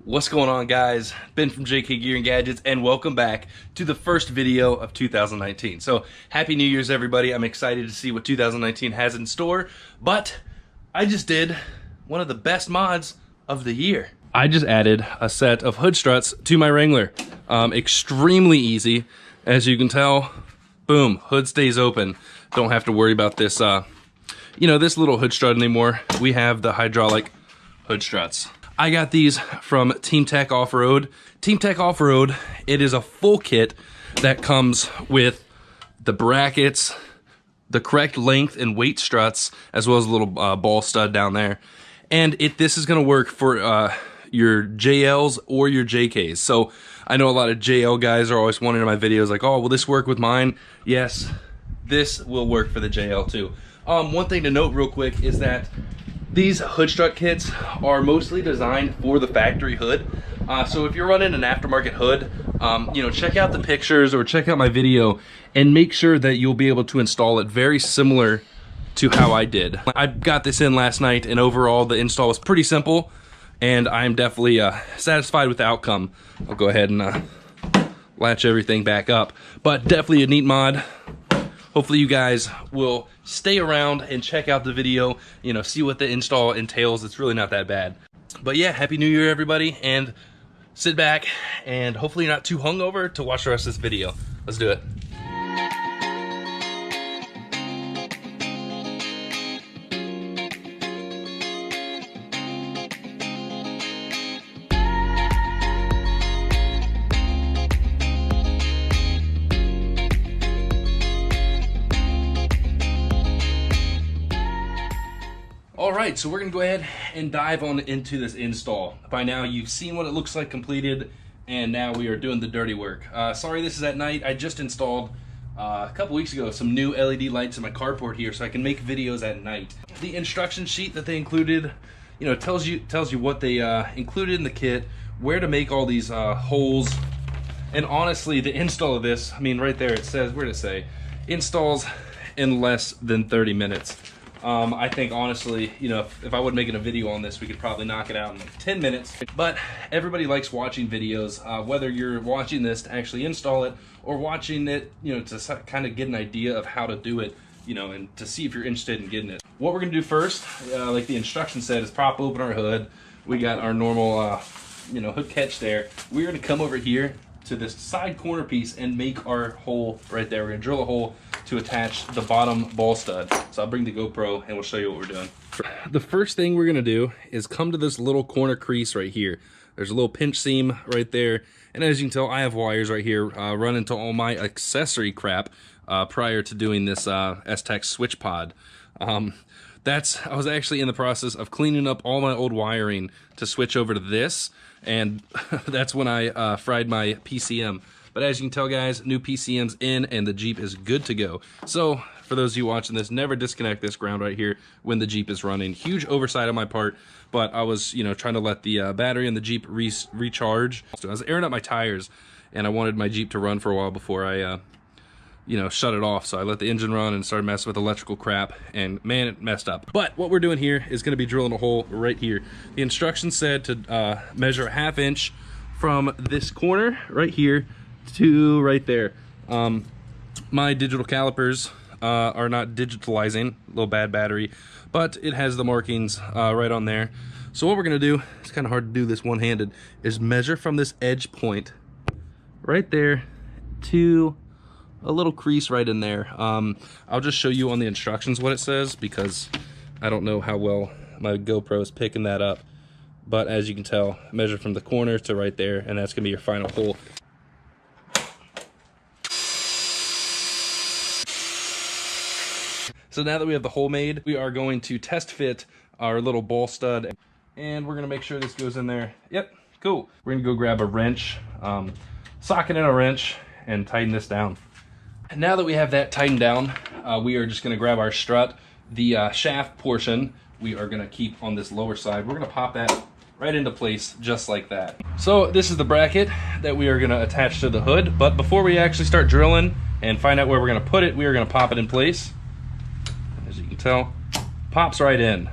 What's going on, guys? Ben from JKGG and Gadgets, and welcome back to the first video of 2019. So happy New Year's, everybody. I'm excited to see what 2019 has in store, but I just did one of the best mods of the year. I just added a set of hood struts to my Wrangler. Extremely easy. As you can tell, boom, hood stays open. Don't have to worry about this, this little hood strut anymore. We have the hydraulic hood struts. I got these from TeamTech Offroad. TeamTech Offroad, it is a full kit that comes with the brackets, the correct length and weight struts, as well as a little ball stud down there. And this is gonna work for your JLs or your JKs. So I know a lot of JL guys are always wondering in my videos like, oh, will this work with mine? Yes, this will work for the JL too. One thing to note real quick is that these hood strut kits are mostly designed for the factory hood. So if you're running an aftermarket hood, check out the pictures or check out my video and make sure that you'll be able to install it very similar to how I did. I got this in last night, and overall the install was pretty simple, and I'm definitely satisfied with the outcome. I'll go ahead and latch everything back up, but definitely a neat mod. Hopefully you guys will stay around and check out the video, see what the install entails. It's really not that bad. But yeah, Happy New Year, everybody, and sit back, and hopefully you're not too hungover to watch the rest of this video. Let's do it. Alright, so we're going to go ahead and dive on into this install. By now you've seen what it looks like completed, and now we are doing the dirty work. Sorry this is at night. I just installed a couple weeks ago some new LED lights in my carport here so I can make videos at night. The instruction sheet that they included, tells you what they included in the kit, where to make all these holes, and honestly the install of this, right there it says, where did it say? Installs in less than 30 minutes. I think honestly, if I wasn't making a video on this, we could probably knock it out in like 10 minutes. But everybody likes watching videos, whether you're watching this to actually install it or watching it, to kind of get an idea of how to do it, and to see if you're interested in getting it. What we're gonna do first, like the instruction said, is prop open our hood. We got our normal, hood catch there. We're gonna come over here to this side corner piece and make our hole right there. We're gonna drill a hole to attach the bottom ball stud. So I'll bring the GoPro and we'll show you what we're doing. The first thing we're gonna do is come to this little corner crease right here. There's a little pinch seam right there. And as you can tell, I have wires right here running to all my accessory crap prior to doing this S-Tech switch pod. I was actually in the process of cleaning up all my old wiring to switch over to this, and that's when I fried my PCM. But as you can tell, guys, new PCM's in and the Jeep is good to go. So for those of you watching this, never disconnect this ground right here when the Jeep is running. Huge oversight on my part, but I was trying to let the battery in the Jeep recharge. So I was airing up my tires, and I wanted my Jeep to run for a while before I shut it off. So I let the engine run and started messing with electrical crap, and man, it messed up. But what we're doing here is gonna be drilling a hole right here. The instructions said to measure a 1/2 inch from this corner right here to right there. My digital calipers are not digitalizing, a little bad battery, but it has the markings right on there. So what we're gonna do, it's kind of hard to do this one-handed, is measure from this edge point right there to a little crease right in there. I'll just show you on the instructions what it says, because I don't know how well my GoPro is picking that up. But as you can tell, measure from the corner to right there, and that's gonna be your final hole. So now that we have the hole made, we are going to test fit our little ball stud, and we're gonna make sure this goes in there. Yep, cool. We're gonna go grab a wrench, socket in a wrench, and tighten this down. And now that we have that tightened down, we are just gonna grab our strut. The shaft portion, we are gonna keep on this lower side. We're gonna pop that right into place just like that. So this is the bracket that we are gonna attach to the hood, but before we actually start drilling and find out where we're gonna put it, we are gonna pop it in place. As you can tell, pops right in.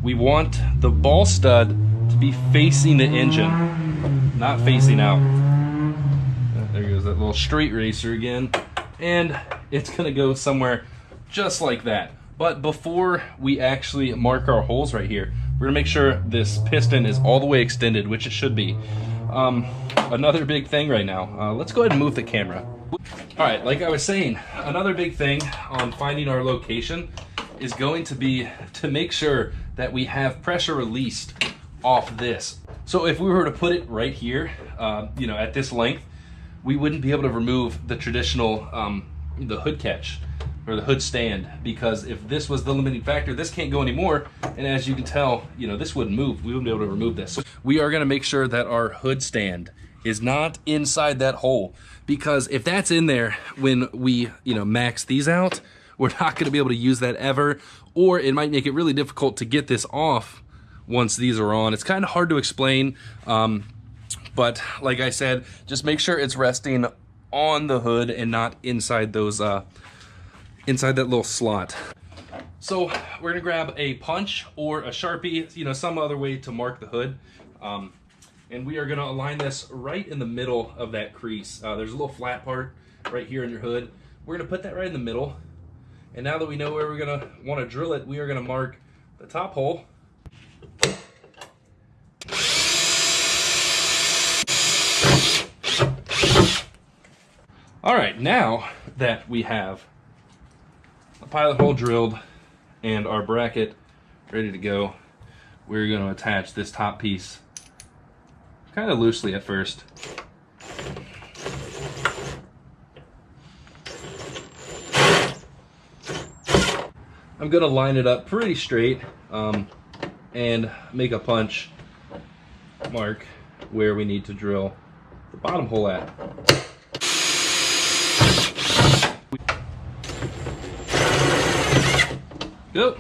We want the ball stud to be be facing the engine, not facing out. There goes that little street racer again. And it's gonna go somewhere just like that. But before we actually mark our holes right here, we're gonna make sure this piston is all the way extended, which it should be. Another big thing right now, let's go ahead and move the camera. All right, like I was saying, another big thing on finding our location is going to be to make sure that we have pressure released off this. So if we were to put it right here, you know, at this length, we wouldn't be able to remove the traditional, the hood catch or the hood stand, because if this was the limiting factor, this can't go anymore. And as you can tell, you know, this wouldn't move. We wouldn't be able to remove this. So we are gonna make sure that our hood stand is not inside that hole, because if that's in there when we, you know, max these out, we're not gonna be able to use that ever, or it might make it really difficult to get this off once these are on. It's kind of hard to explain, but like I said, just make sure it's resting on the hood and not inside those, inside that little slot. So we're gonna grab a punch or a Sharpie, you know, some other way to mark the hood. And we are gonna align this right in the middle of that crease. There's a little flat part right here in your hood. We're gonna put that right in the middle. And now that we know where we're gonna wanna drill it, we are gonna mark the top hole. All right, now that we have a pilot hole drilled and our bracket ready to go, we're gonna attach this top piece kind of loosely at first. I'm gonna line it up pretty straight and make a punch mark where we need to drill the bottom hole at. Go.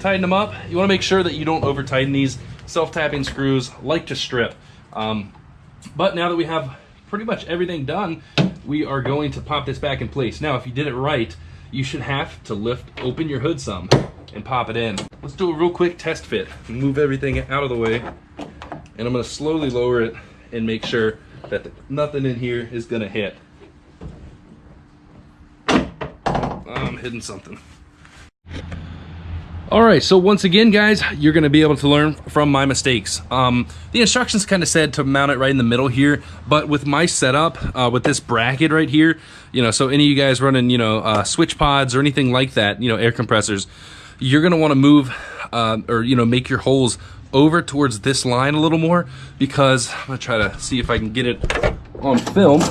Tighten them up. You want to make sure that you don't over tighten these. Self-tapping screws like to strip. But now that we have pretty much everything done, we are going to pop this back in place. Now, if you did it right, you should have to open your hood some and pop it in. Let's do a real quick test fit. Move everything out of the way, and I'm going to slowly lower it and make sure that nothing in here is going to hit. I'm hitting something. All right, so once again, guys, you're gonna be able to learn from my mistakes. The instructions kind of said to mount it right in the middle here, but with my setup, with this bracket right here, you know, so any of you guys running, you know, switch pods or anything like that, you know, air compressors, you're gonna wanna move, or, you know, make your holes over towards this line a little more, because I'm gonna try to see if I can get it on film.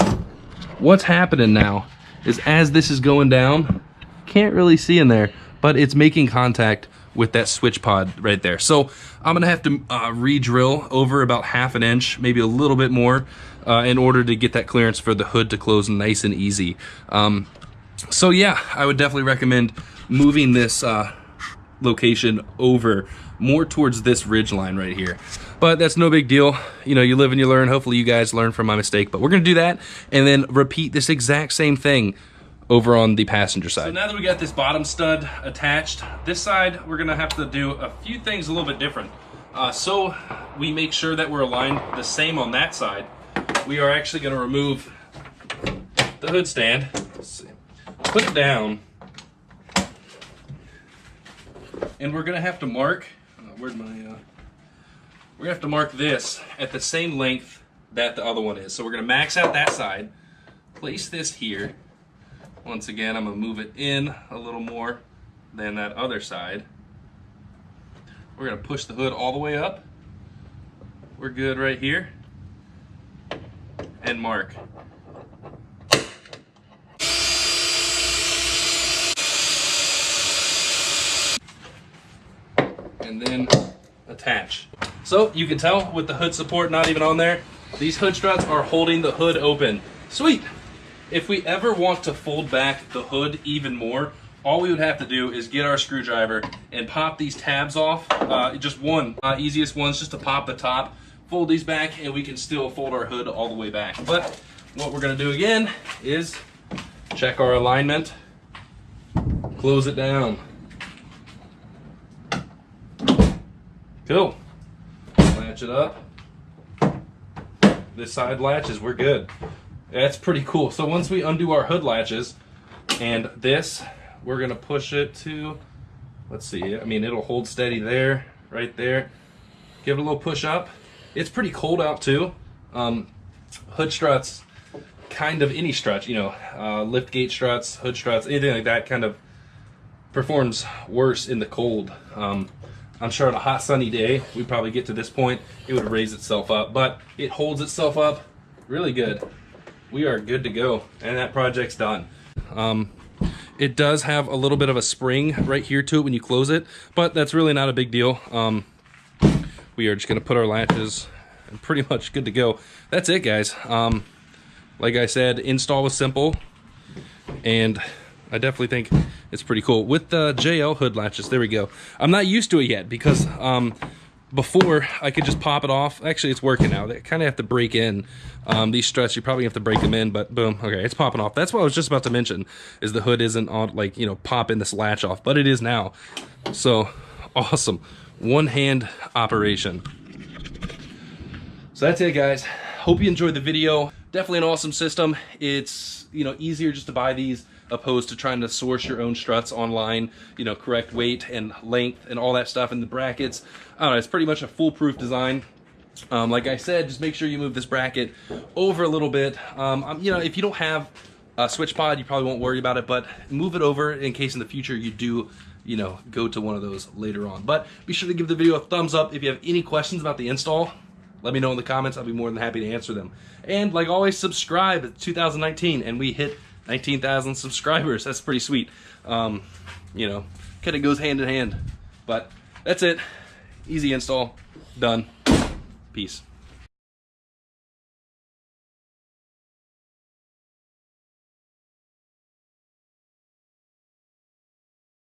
What's happening now is as this is going down, can't really see in there, but it's making contact with that switch pod right there. So I'm gonna have to re-drill over about 1/2 inch, maybe a little bit more, in order to get that clearance for the hood to close nice and easy. So yeah, I would definitely recommend moving this location over more towards this ridge line right here. But that's no big deal. You know, you live and you learn. Hopefully you guys learn from my mistake, but we're gonna do that and then repeat this exact same thing over on the passenger side. So now that we got this bottom stud attached, this side we're gonna have to do a few things a little bit different. So we make sure that we're aligned the same on that side. We are actually gonna remove the hood stand, let's see, put it down, and we're gonna have to mark, we're gonna have to mark this at the same length that the other one is. So we're gonna max out that side, place this here. Once again, I'm gonna move it in a little more than that other side. We're gonna push the hood all the way up. We're good right here. And mark. And then attach. So you can tell with the hood support not even on there, these hood struts are holding the hood open. Sweet. If we ever want to fold back the hood even more, all we would have to do is get our screwdriver and pop these tabs off. Just one, easiest one's just to pop the top, fold these back, and we can still fold our hood all the way back. But what we're gonna do again is check our alignment close it down. Cool. Latch it up. This side latches, we're good. That's pretty cool. So once we undo our hood latches, and this, we're gonna push it to, let's see, I mean, it'll hold steady there, right there. Give it a little push up. It's pretty cold out too. Hood struts, kind of any strut, you know, lift gate struts, hood struts, anything like that kind of performs worse in the cold. I'm sure on a hot sunny day, we probably get to this point, it would raise itself up, but it holds itself up really good. We are good to go, and that project's done. It does have a little bit of a spring right here to it when you close it, but that's really not a big deal. We are just gonna put our latches and pretty much good to go. That's it, guys. Like I said, install was simple, and I definitely think it's pretty cool. With the JL hood latches, there we go. I'm not used to it yet because before I could just pop it off. Actually, it's working now. They kind of have to break in. These struts, you probably have to break them in, but boom, okay, it's popping off. That's what I was just about to mention, is the hood isn't on, like, you know, popping this latch off, but it is now. So, awesome. One-hand operation. So that's it, guys. Hope you enjoyed the video. Definitely an awesome system. It's, you know, easier just to buy these opposed to trying to source your own struts online, you know, correct weight and length and all that stuff in the brackets. I don't know, it's pretty much a foolproof design. Like I said, just make sure you move this bracket over a little bit. You know, if you don't have a switch pod, you probably won't worry about it, but move it over in case in the future you do, you know, go to one of those later on. But be sure to give the video a thumbs up. If you have any questions about the install, let me know in the comments. I'll be more than happy to answer them. And like always, subscribe. It's 2019 and we hit 19,000 subscribers. That's pretty sweet. You know, kind of goes hand in hand. But that's it. Easy install. Done. Peace.